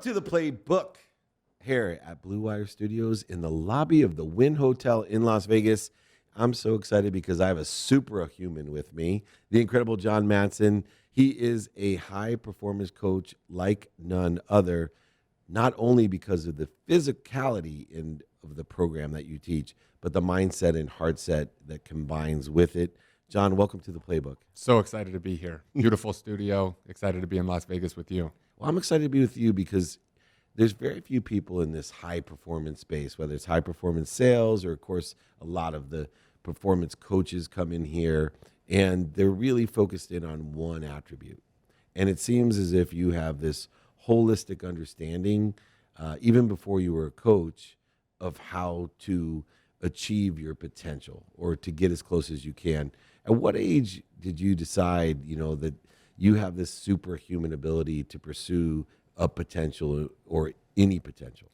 to the Playbook here at Blue Wire Studios in the lobby of the Wynn Hotel in Las Vegas. I'm so excited because I have a Supra Human with me, the incredible John Madsen. He is a high-performance coach like none other, not only because of the physicality of the program that you teach, but the mindset and heart set that combines with it. John, welcome to the Playbook. So excited to be here. Beautiful studio. Excited to be in Las Vegas with you. Well, I'm excited to be with you because there's very few people in this high-performance space, whether it's high-performance sales or, of course, a lot of the performance coaches come in here, and they're really focused in on one attribute. And it seems as if you have this holistic understanding, even before you were a coach, of how to achieve your potential or to get as close as you can. At what age did you decide, that you have this superhuman ability to pursue a potential or any potential?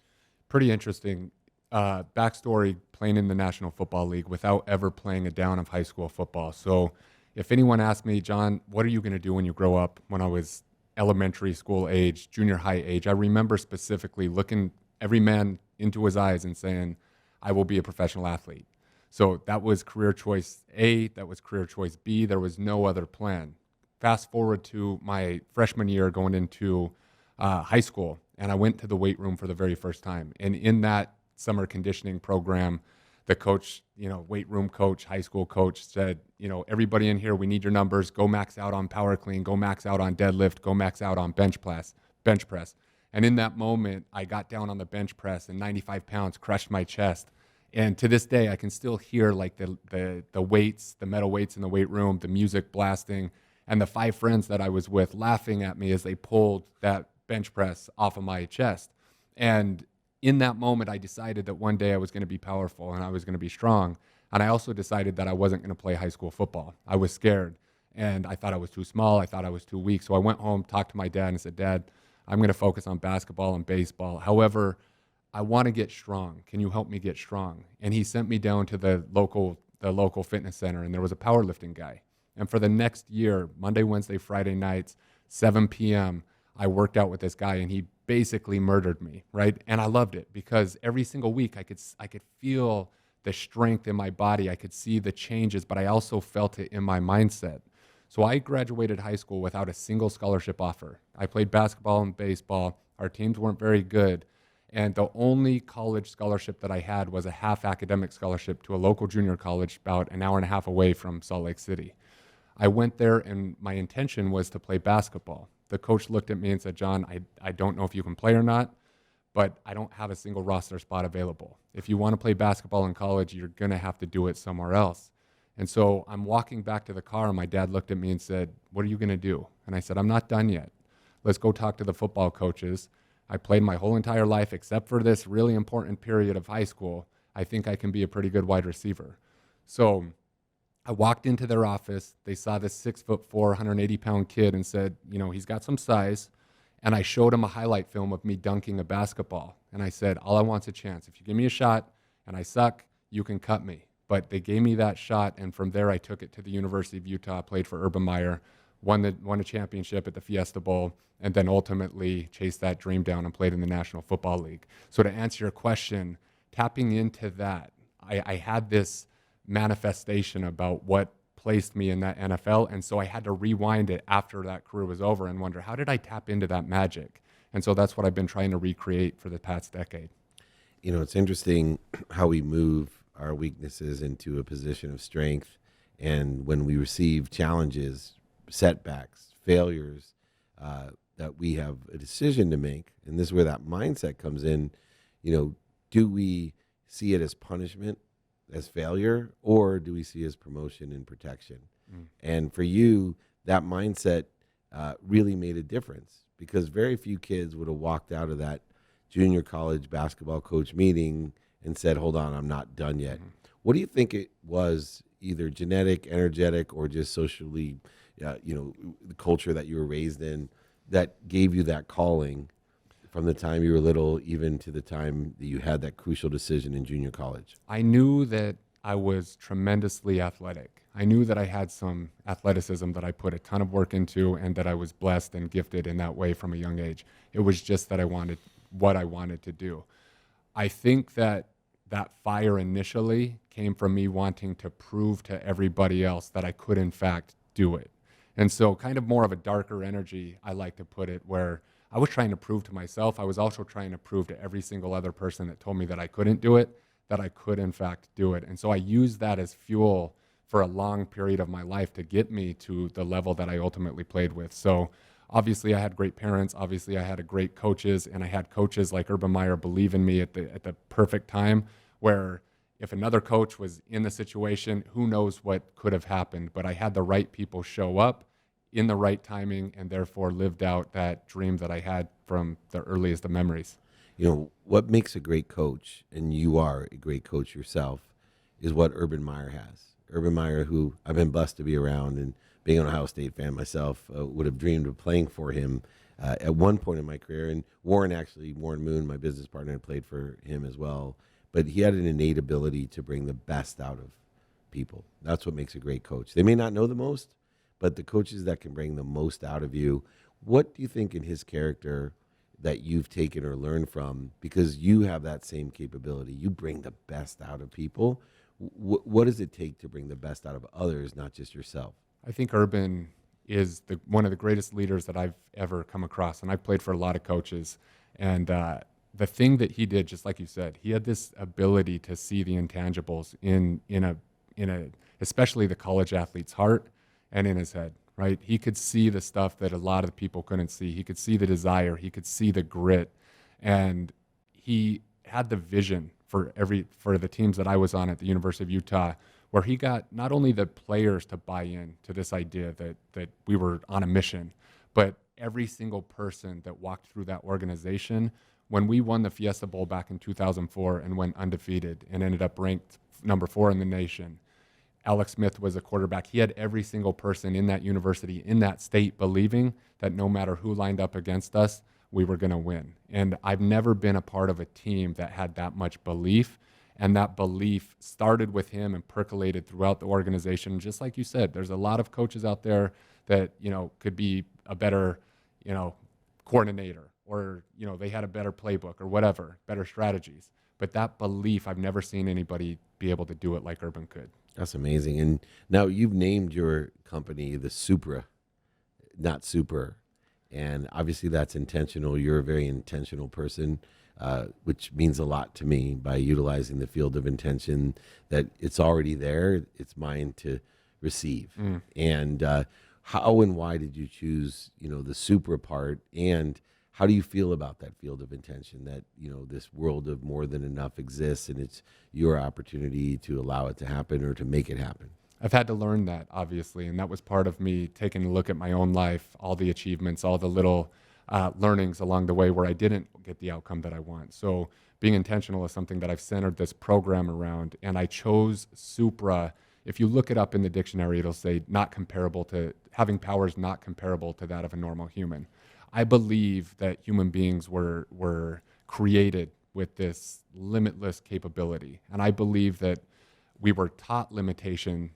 Pretty interesting. Backstory, playing in the National Football League without ever playing a down of high school football. So if anyone asked me, John, what are you going to do when you grow up? When I was elementary school age, junior high age, I remember specifically looking every man into his eyes and saying, I will be a professional athlete. So that was career choice A, that was career choice B. There was no other plan. Fast forward to my freshman year going into high school, and I went to the weight room for the very first time. And in that summer conditioning program, the coach, weight room coach, high school coach said, everybody in here, we need your numbers. Go max out on power clean, go max out on deadlift, go max out on bench press. And in that moment, I got down on the bench press and 95 pounds crushed my chest. And to this day, I can still hear like the weights, the metal weights in the weight room, the music blasting, and the 5 friends that I was with laughing at me as they pulled that bench press off of my chest. And in that moment, I decided that one day I was going to be powerful and I was going to be strong. And I also decided that I wasn't going to play high school football. I was scared, and I thought I was too small. I thought I was too weak. So I went home, talked to my dad, and said, Dad, I'm going to focus on basketball and baseball. However, I want to get strong. Can you help me get strong? And he sent me down to the local fitness center, and there was a powerlifting guy. And for the next year, Monday, Wednesday, Friday nights, 7 p.m., I worked out with this guy, and he basically murdered me, right? And I loved it because every single week I could feel the strength in my body. I could see the changes, but I also felt it in my mindset. So I graduated high school without a single scholarship offer. I played basketball and baseball. Our teams weren't very good. And the only college scholarship that I had was a half academic scholarship to a local junior college about an hour and a half away from Salt Lake City. I went there, and my intention was to play basketball. The coach looked at me and said, John, I don't know if you can play or not, but I don't have a single roster spot available. If you want to play basketball in college, you're going to have to do it somewhere else. And so I'm walking back to the car, and my dad looked at me and said, what are you going to do? And I said, I'm not done yet. Let's go talk to the football coaches. I played my whole entire life except for this really important period of high school. I think I can be a pretty good wide receiver. So I walked into their office. They saw this 6'4", 180-pound kid and said, he's got some size. And I showed him a highlight film of me dunking a basketball. And I said, all I want's a chance. If you give me a shot and I suck, you can cut me. But they gave me that shot, and from there I took it to the University of Utah, played for Urban Meyer, won a championship at the Fiesta Bowl, and then ultimately chased that dream down and played in the National Football League. So to answer your question, tapping into that, I had this manifestation about what placed me in that NFL, and so I had to rewind it after that career was over and wonder, how did I tap into that magic? And so that's what I've been trying to recreate for the past decade. It's interesting how we move our weaknesses into a position of strength, and when we receive challenges, setbacks, failures, that we have a decision to make, and this is where that mindset comes in. Do we see it as punishment, as failure, or do we see it as promotion and protection? And for you, that mindset really made a difference, because very few kids would have walked out of that junior college basketball coach meeting and said, hold on, I'm not done yet. What do you think it was, either genetic, energetic, or just socially, the culture that you were raised in, that gave you that calling from the time you were little even to the time that you had that crucial decision in junior college? I knew that I was tremendously athletic. I knew that I had some athleticism that I put a ton of work into and that I was blessed and gifted in that way from a young age. It was just that I wanted what I wanted to do. I think that that fire initially came from me wanting to prove to everybody else that I could, in fact, do it. And so, kind of more of a darker energy, I like to put it, where I was trying to prove to myself. I was also trying to prove to every single other person that told me that I couldn't do it, that I could, in fact, do it. And so, I used that as fuel for a long period of my life to get me to the level that I ultimately played with. So, obviously, I had great parents. Obviously, I had great coaches, and I had coaches like Urban Meyer believe in me at the perfect time. Where if another coach was in the situation, who knows what could have happened? But I had the right people show up in the right timing, and therefore lived out that dream that I had from the earliest of memories. You know, what makes a great coach, and you are a great coach yourself, is what Urban Meyer has. Urban Meyer, who I've been blessed to be around, and being an Ohio State fan myself, would have dreamed of playing for him at one point in my career. And Warren Moon, my business partner, had played for him as well. But he had an innate ability to bring the best out of people. That's what makes a great coach. They may not know the most, but the coaches that can bring the most out of you. What do you think in his character that you've taken or learned from? Because you have that same capability. You bring the best out of people. What does it take to bring the best out of others, not just yourself? I think Urban is one of the greatest leaders that I've ever come across, and I've played for a lot of coaches. And the thing that he did, just like you said, he had this ability to see the intangibles in a especially the college athlete's heart and in his head, right? He could see the stuff that a lot of people couldn't see. He could see the desire. He could see the grit, and he had the vision for the teams that I was on at the University of Utah, where he got not only the players to buy in to this idea that we were on a mission, but every single person that walked through that organization. When we won the Fiesta Bowl back in 2004 and went undefeated and ended up ranked number 4 in the nation, Alex Smith was a quarterback. He had every single person in that university, in that state, believing that no matter who lined up against us, we were going to win. And I've never been a part of a team that had that much belief. And that belief started with him and percolated throughout the organization. Just like you said, there's a lot of coaches out there that, could be a better, coordinator, or, they had a better playbook or whatever, better strategies. But that belief, I've never seen anybody be able to do it like Urban could. That's amazing. And now you've named your company the Supra, not Super. And obviously that's intentional. You're a very intentional person, which means a lot to me, by utilizing the field of intention, that it's already there. It's mine to receive. And how and why did you choose, the Supra part? And how do you feel about that field of intention, that, this world of more than enough exists, and it's your opportunity to allow it to happen or to make it happen? I've had to learn that, obviously, and that was part of me taking a look at my own life, all the achievements, all the little learnings along the way where I didn't get the outcome that I want. So being intentional is something that I've centered this program around, and I chose Supra. If you look it up in the dictionary, it'll say having powers not comparable to that of a normal human. I believe that human beings were created with this limitless capability, and I believe that we were taught limitation,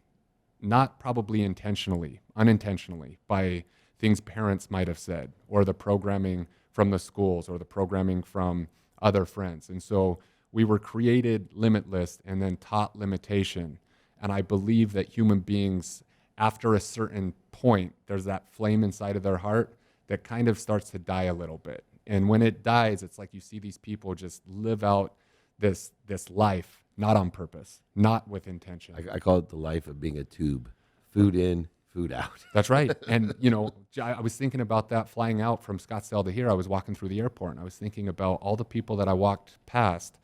not probably unintentionally, by things parents might have said, or the programming from the schools, or the programming from other friends. And so we were created limitless and then taught limitation. And I believe that human beings, after a certain point, there's that flame inside of their heart that kind of starts to die a little bit. And when it dies, it's like you see these people just live out this life, not on purpose, not with intention. I call it the life of being a tube. Food in, food out. That's right. And, I was thinking about that flying out from Scottsdale to here. I was walking through the airport, and I was thinking about all the people that I walked past.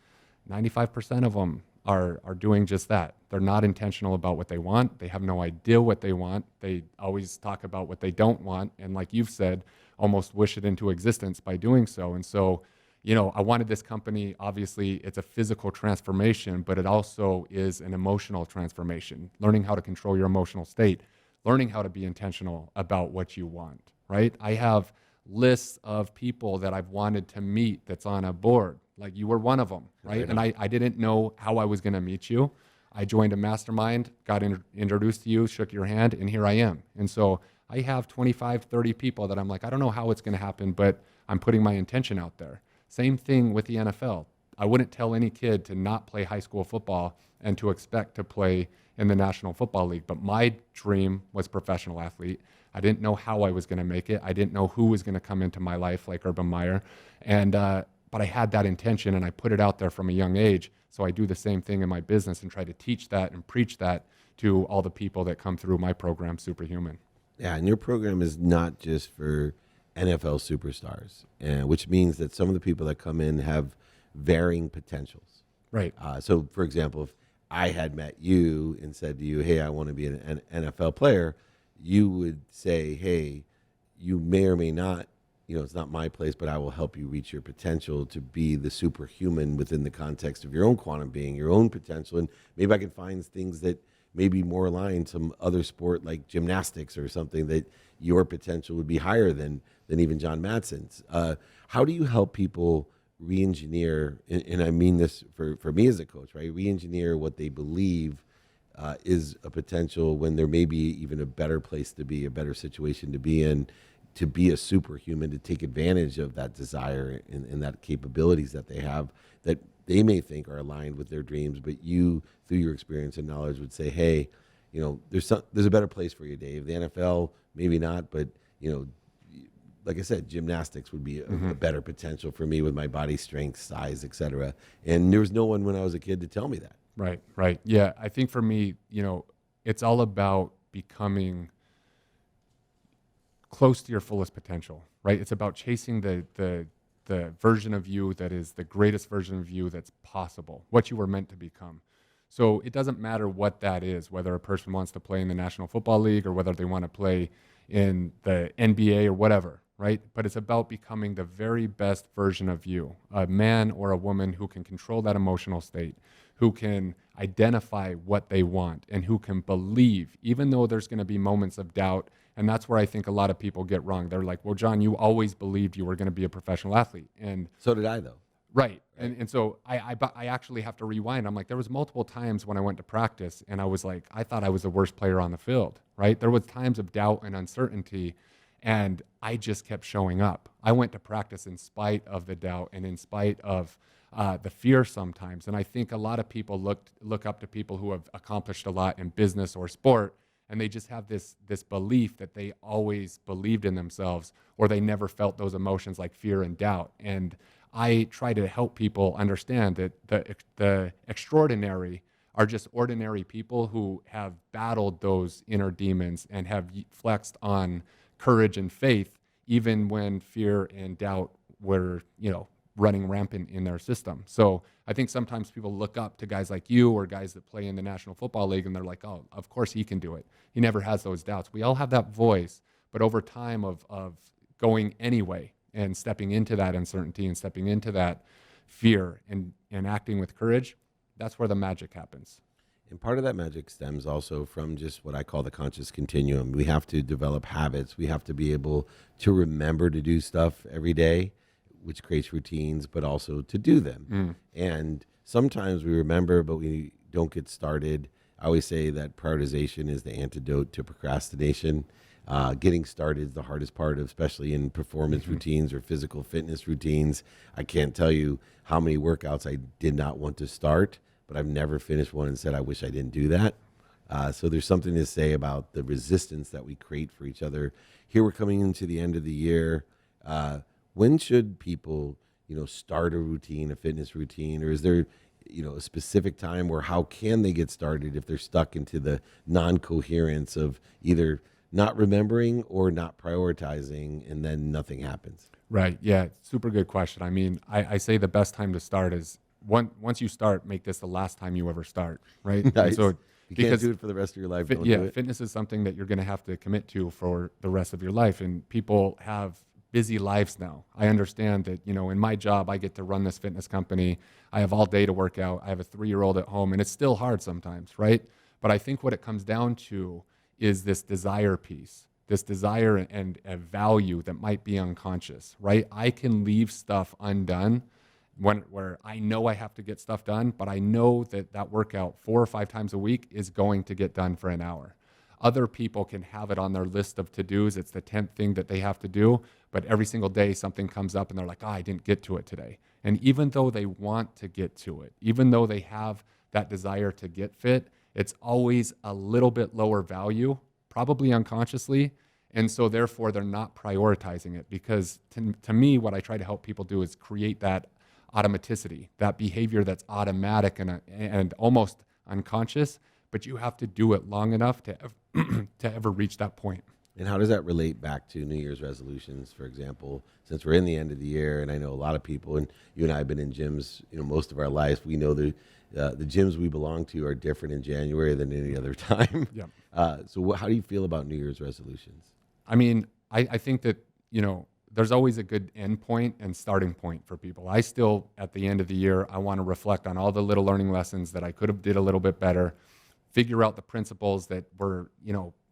95% of them are doing just that. They're not intentional about what they want. They have no idea what they want. They always talk about what they don't want. And like you've said, almost wish it into existence by doing so. And so, I wanted this company. Obviously, it's a physical transformation, but it also is an emotional transformation, learning how to control your emotional state, learning how to be intentional about what you want, right? I have lists of people that I've wanted to meet that's on a board. Like you were one of them, right? And I didn't know how I was going to meet you. I joined a mastermind, got introduced to you, shook your hand, and here I am. And so I have 25, 30 people that I'm like, I don't know how it's going to happen, but I'm putting my intention out there. Same thing with the NFL. I wouldn't tell any kid to not play high school football and to expect to play in the National Football League. But my dream was professional athlete. I didn't know how I was going to make it. I didn't know who was going to come into my life like Urban Meyer. And, but I had that intention and I put it out there from a young age. So I do the same thing in my business and try to teach that and preach that to all the people that come through my program, Supra Human. Yeah, and your program is not just for NFL superstars, which means that some of the people that come in have varying potentials. Right. So, for example, if I had met you and said to you, hey, I want to be an NFL player, you would say, hey, you may or may not, it's not my place, but I will help you reach your potential to be the superhuman within the context of your own quantum being, your own potential. And maybe I can find things that may be more aligned to some other sport like gymnastics or something that your potential would be higher than even John Madsen's. How do you help people re-engineer, and I mean this for me as a coach, right? Re-engineer what they believe is a potential when there may be even a better place to be, a better situation to be in, to be a superhuman, to take advantage of that desire and that capabilities that they have that they may think are aligned with their dreams, but you, through your experience and knowledge, would say, hey, there's a better place for you, Dave. The NFL, maybe not, but, like I said, gymnastics would be a better potential for me with my body strength, size, et cetera. And there was no one when I was a kid to tell me that. Right. Yeah, I think for me, it's all about becoming close to your fullest potential, right? It's about chasing the version of you that is the greatest version of you that's possible, what you were meant to become. So it doesn't matter what that is, whether a person wants to play in the National Football League or whether they want to play in the NBA or whatever, right? But it's about becoming the very best version of you, a man or a woman who can control that emotional state, who can identify what they want, and who can believe, even though there's going to be moments of doubt. And that's where I think a lot of people get wrong. They're like, well, John, you always believed you were going to be a professional athlete. And so did I, though. Right. And so I actually have to rewind. I'm like, there was multiple times when I went to practice and I was like, I thought I was the worst player on the field, right? There was times of doubt and uncertainty, and I just kept showing up. I went to practice in spite of the doubt and in spite of the fear sometimes. And I think a lot of people look up to people who have accomplished a lot in business or sport, and they just have this belief that they always believed in themselves, or they never felt those emotions like fear and doubt. And I try to help people understand that the extraordinary are just ordinary people who have battled those inner demons and have flexed on courage and faith, even when fear and doubt were, running rampant in their system. So I think sometimes people look up to guys like you or guys that play in the National Football League, and they're like, oh, of course he can do it. He never has those doubts. We all have that voice, but over time of going anyway and stepping into that uncertainty and stepping into that fear and acting with courage, that's where the magic happens. And part of that magic stems also from just what I call the conscious continuum. We have to develop habits. We have to be able to remember to do stuff every day, which creates routines, but also to do them. And sometimes we remember, but we don't get started. I always say that prioritization is the antidote to procrastination. Getting started is the hardest part, especially in performance routines or physical fitness routines. I can't tell you how many workouts I did not want to start, but I've never finished one and said, I wish I didn't do that. So there's something to say about the resistance that we create for each other. Here we're coming into the end of the year. When should people, start a routine, a fitness routine, or is there, a specific time where how can they get started if they're stuck into the non-coherence of either not remembering or not prioritizing, and then nothing happens? Right. Yeah. Super good question. I mean, I say the best time to start is once you start, make this the last time you ever start. Right. Nice. So you can't do it for the rest of your life. Don't do it. Fitness is something that you're going to have to commit to for the rest of your life. And people have busy lives now. I understand that, in my job, I get to run this fitness company. I have all day to work out. I have a 3-year-old at home, and it's still hard sometimes, right? But I think what it comes down to is this desire piece, this desire and a value that might be unconscious, right? I can leave stuff undone where I know I have to get stuff done, but I know that that workout 4 or 5 times a week is going to get done for an hour. Other people can have it on their list of to-dos. It's the 10th thing that they have to do, but every single day something comes up and they're like, I didn't get to it today. And even though they want to get to it, even though they have that desire to get fit, it's always a little bit lower value, probably unconsciously. And so therefore they're not prioritizing it, because to me, what I try to help people do is create that automaticity, that behavior that's automatic and almost unconscious, but you have to do it long enough to to ever reach that point. And how does that relate back to New Year's resolutions, for example? Since we're in the end of the year, and I know a lot of people, and you and I have been in gyms, most of our life. We know the gyms we belong to are different in January than any other time. Yeah. So how do you feel about New Year's resolutions? I mean, I think that, there's always a good end point and starting point for people. I still, at the end of the year, I want to reflect on all the little learning lessons that I could have did a little bit better, figure out the principles that were,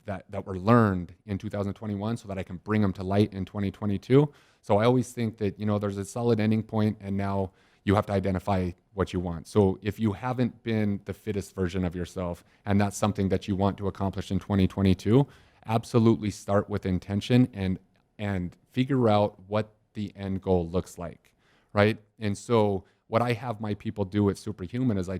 that were learned in 2021 so that I can bring them to light in 2022. So I always think that, there's a solid ending point, and now you have to identify what you want. So if you haven't been the fittest version of yourself, and that's something that you want to accomplish in 2022, absolutely start with intention and figure out what the end goal looks like, right? And so what I have my people do at Supra Human is I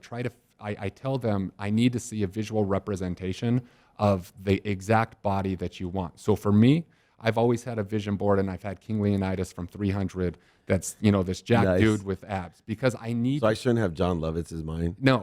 tell them I need to see a visual representation of the exact body that you want. So for me, I've always had a vision board, and I've had King Leonidas from 300 that's, this jack Nice. dude with abs, because I need... So I shouldn't have John Lovitz as mine? No.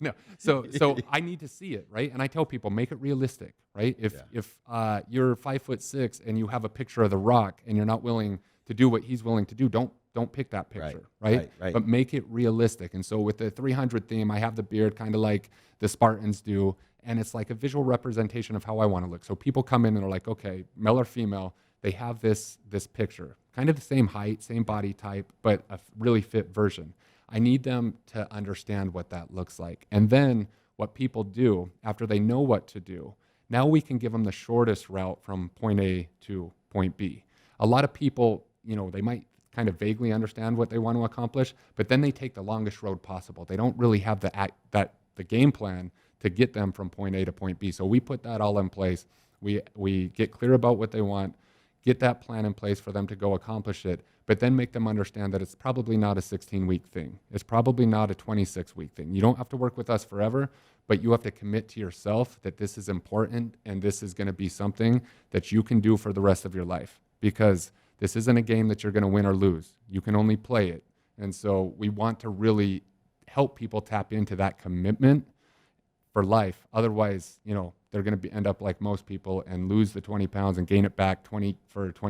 No. So I need to see it, right? And I tell people, make it realistic, right? If you're 5'6" and you have a picture of The Rock and you're not willing to do what he's willing to do, don't pick that picture, right? But make it realistic. And so with the 300 theme, I have the beard kind of like the Spartans do, and it's like a visual representation of how I want to look. So people come in and are like, okay, male or female, they have this picture, kind of the same height, same body type, but a really fit version. I need them to understand what that looks like. And then what people do after they know what to do, now we can give them the shortest route from point A to point B. A lot of people, they might kind of vaguely understand what they want to accomplish, but then they take the longest road possible. They don't really have the game plan to get them from point A to point B. So we put that all in place. We get clear about what they want, get that plan in place for them to go accomplish it, but then make them understand that it's probably not a 16-week thing. It's probably not a 26-week thing. You don't have to work with us forever, but you have to commit to yourself that this is important and this is going to be something that you can do for the rest of your life, because this isn't a game that you're going to win or lose. You can only play it. And so we want to really help people tap into that commitment for life. Otherwise, they're going to end up like most people and lose the 20 pounds and gain it back 20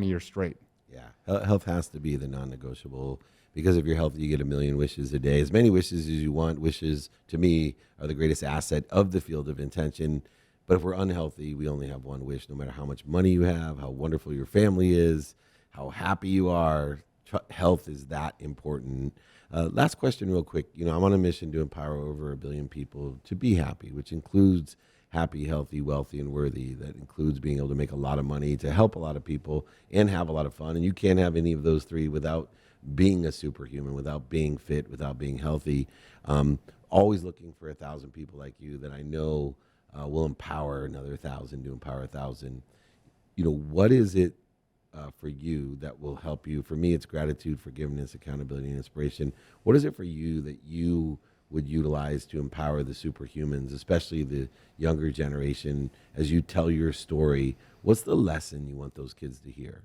years straight. Yeah, health has to be the non-negotiable, because if you're healthy, you get a million wishes a day. As many wishes as you want. Wishes, to me, are the greatest asset of the field of intention. But if we're unhealthy, we only have one wish, no matter how much money you have, how wonderful your family is, how happy you are. Health is that important. Last question real quick. I'm on a mission to empower over 1 billion people to be happy, which includes happy, healthy, wealthy, and worthy. That includes being able to make a lot of money, to help a lot of people, and have a lot of fun. And you can't have any of those three without being a superhuman, without being fit, without being healthy. Always looking for 1,000 people like you that I know will empower another 1,000 to empower 1,000. What is it for you that will help you? For me, it's gratitude, forgiveness, accountability, and inspiration. What is it for you that you would utilize to empower the superhumans, especially the younger generation, as you tell your story? What's the lesson you want those kids to hear?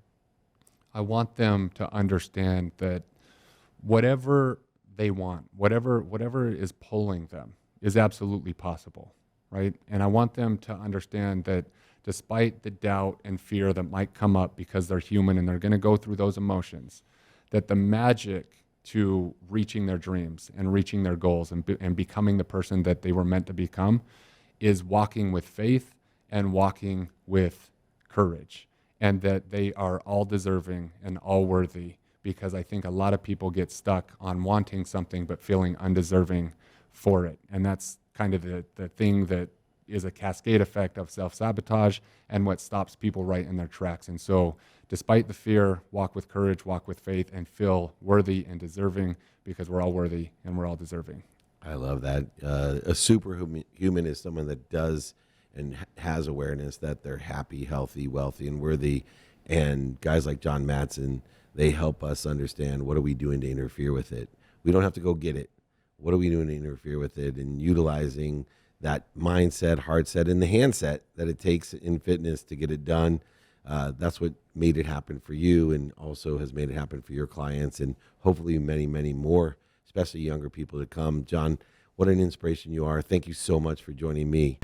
I want them to understand that whatever they want, whatever is pulling them, is absolutely possible, right? And I want them to understand that despite the doubt and fear that might come up, because they're human and they're going to go through those emotions, that the magic to reaching their dreams and reaching their goals and becoming the person that they were meant to become is walking with faith and walking with courage, and that they are all deserving and all worthy, because I think a lot of people get stuck on wanting something but feeling undeserving for it. And that's kind of the thing that is a cascade effect of self-sabotage and what stops people right in their tracks. And so despite the fear, walk with courage, walk with faith, and feel worthy and deserving, because we're all worthy and we're all deserving. I love that. A superhuman is someone that does and has awareness that they're happy, healthy, wealthy, and worthy. And guys like John Madsen, they help us understand, what are we doing to interfere with it. We don't have to go get it. What are we doing to interfere with it? And utilizing that mindset, heart set, and the handset that it takes in fitness to get it done. That's what made it happen for you, and also has made it happen for your clients, and hopefully many, many more, especially younger people to come. John, what an inspiration you are. Thank you so much for joining me.